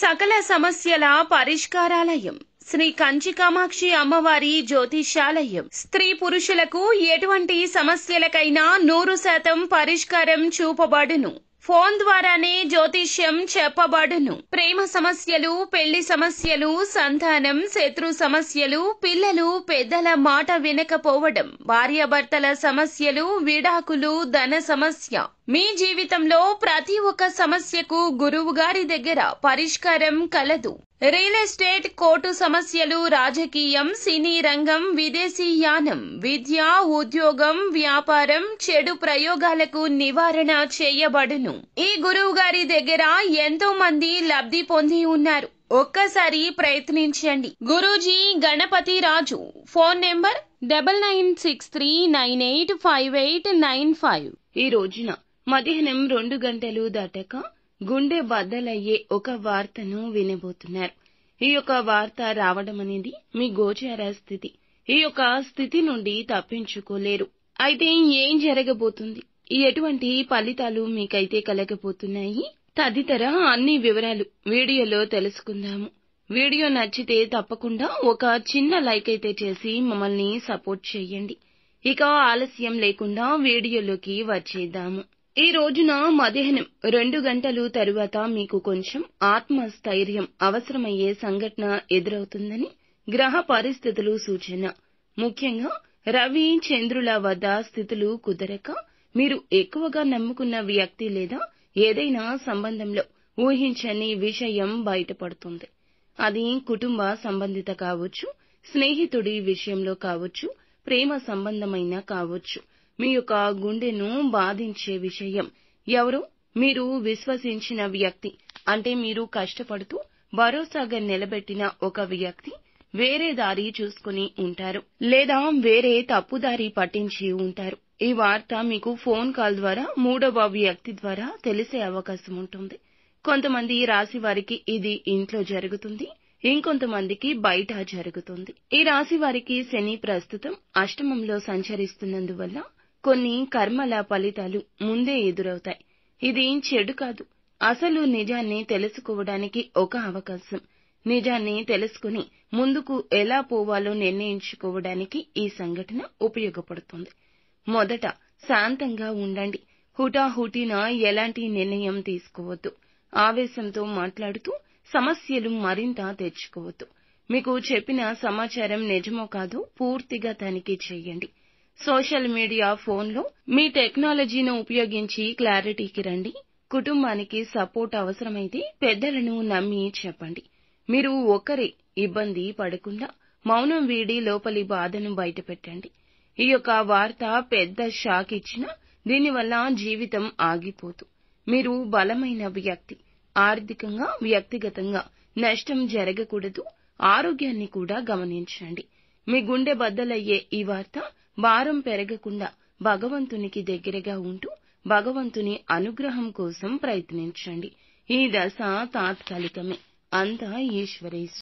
సకల సమస్యల పరిష్కారాలయం శ్రీ కంచి కామాక్షి అమ్మవారి జ్యోతిష్యాలయం. స్త్రీ పురుషులకు ఎటువంటి సమస్యలకైనా 100% పరిష్కారం చూపబడును. ఫోన్ ద్వారానే జ్యోతిష్యం చెప్పబడును. ప్రేమ సమస్యలు, పెళ్లి సమస్యలు, సంతానం, శత్రు సమస్యలు, పిల్లలు పెద్దల మాట వినకపోవడం, భార్యాభర్తల సమస్యలు, విడాకులు, ధన సమస్య. మీ జీవితంలో ప్రతి ఒక్క సమస్యకు గురువు గారి దగ్గర పరిష్కారం కలదు. రియల్ ఎస్టేట్, కోర్టు సమస్యలు, రాజకీయం, సినీ రంగం, విదేశీ యానం, విద్య, ఉద్యోగం, వ్యాపారం, చెడు ప్రయోగాలకు నివారణ చేయబడును. ఈ గురువు గారి దగ్గర ఎంతో మంది లబ్ధి పొంది ఉన్నారు. ఒక్కసారి ప్రయత్నించండి. గురూజీ గణపతి రాజు. Phone number 9963985895. ఈ రోజున మధ్యాహ్నం 2 గంటలు దాటాక గుండె బద్దలయ్యే ఒక వార్తను వినబోతున్నారు. ఈ యొక్క వార్త రావడం అనేది మీ గోచార స్థితి. ఈ యొక్క స్థితి నుండి తప్పించుకోలేరు. అయితే ఏం జరగబోతుంది, ఎటువంటి ఫలితాలు మీకైతే కలగబోతున్నాయి తదితర అన్ని వివరాలు వీడియోలో తెలుసుకుందాము. వీడియో నచ్చితే తప్పకుండా ఒక చిన్న లైక్ అయితే చేసి మమ్మల్ని సపోర్ట్ చేయండి. ఇక ఆలస్యం లేకుండా వీడియోలోకి వచ్చేద్దాము. ఈ రోజున మధ్యాహ్నం 2 గంటలు తరువాత మీకు కొంచెం ఆత్మస్థైర్యం అవసరమయ్యే సంఘటన ఎదురవుతుందని గ్రహ పరిస్థితులు సూచన. ముఖ్యంగా రవి, చంద్రుల వద్ద స్థితులు కుదరక మీరు ఎక్కువగా నమ్ముకున్న వ్యక్తి లేదా ఏదైనా సంబంధంలో ఊహించని విషయం బయటపడుతుంది. అది కుటుంబ సంబంధిత కావచ్చు, స్నేహితుడి విషయంలో కావచ్చు, ప్రేమ సంబంధమైన కావచ్చు. మీ యొక్క గుండెను బాధించే విషయం ఎవరో మీరు విశ్వసించిన వ్యక్తి, అంటే మీరు కష్టపడుతూ భరోసాగా నిలబెట్టిన ఒక వ్యక్తి వేరే దారి చూసుకుని ఉంటారు, లేదా వేరే తప్పుదారి పట్టించి ఉంటారు. ఈ వార్త మీకు ఫోన్ కాల్ ద్వారా 3వ వ్యక్తి ద్వారా తెలిసే అవకాశం ఉంటుంది. కొంతమంది రాశి వారికి ఇది ఇంట్లో జరుగుతుంది, ఇంకొంతమందికి బయట జరుగుతుంది. ఈ రాశి వారికి శని ప్రస్తుతం అష్టమంలో సంచరిస్తున్నందువల్ల కొన్ని కర్మల ఫలితాలు ముందే ఎదురవుతాయి. ఇది చెడు కాదు, అసలు నిజాన్ని తెలుసుకోవడానికి ఒక అవకాశం. నిజాన్ని తెలుసుకుని ముందుకు ఎలా పోవాలో నిర్ణయించుకోవడానికి ఈ సంఘటన ఉపయోగపడుతుంది. మొదట శాంతంగా ఉండండి. హుటాహుటిన ఎలాంటి నిర్ణయం తీసుకోవద్దు. ఆవేశంతో మాట్లాడుతూ సమస్యలు మరింత తెచ్చుకోవద్దు. మీకు చెప్పిన సమాచారం నిజమో కాదో పూర్తిగా తనిఖీ చేయండి. సోషల్ మీడియా, ఫోన్లో మీ టెక్నాలజీని ఉపయోగించి క్లారిటీకి రండి. కుటుంబానికి సపోర్ట్ అవసరమైతే పెద్దలను నమ్మి చెప్పండి. మీరు ఒక్కరే ఇబ్బంది పడకుండా మౌనం వీడి లోపలి బాధను బయటపెట్టండి. ఈ యొక్క వార్త పెద్ద షాక్ ఇచ్చినా దీనివల్ల జీవితం ఆగిపోదు. మీరు బలమైన వ్యక్తి. ఆర్థికంగా, వ్యక్తిగతంగా నష్టం జరగకూడదు. ఆరోగ్యాన్ని కూడా గమనించండి. మీ గుండె బద్దలయ్యే ఈ వార్త భారం పెరగకుండా భగవంతునికి దగ్గరగా ఉంటూ భగవంతుని అనుగ్రహం కోసం ప్రయత్నించండి. ఈ దశ తాత్కాలికమే, అంతా ఈశ్వరేచ్ఛ.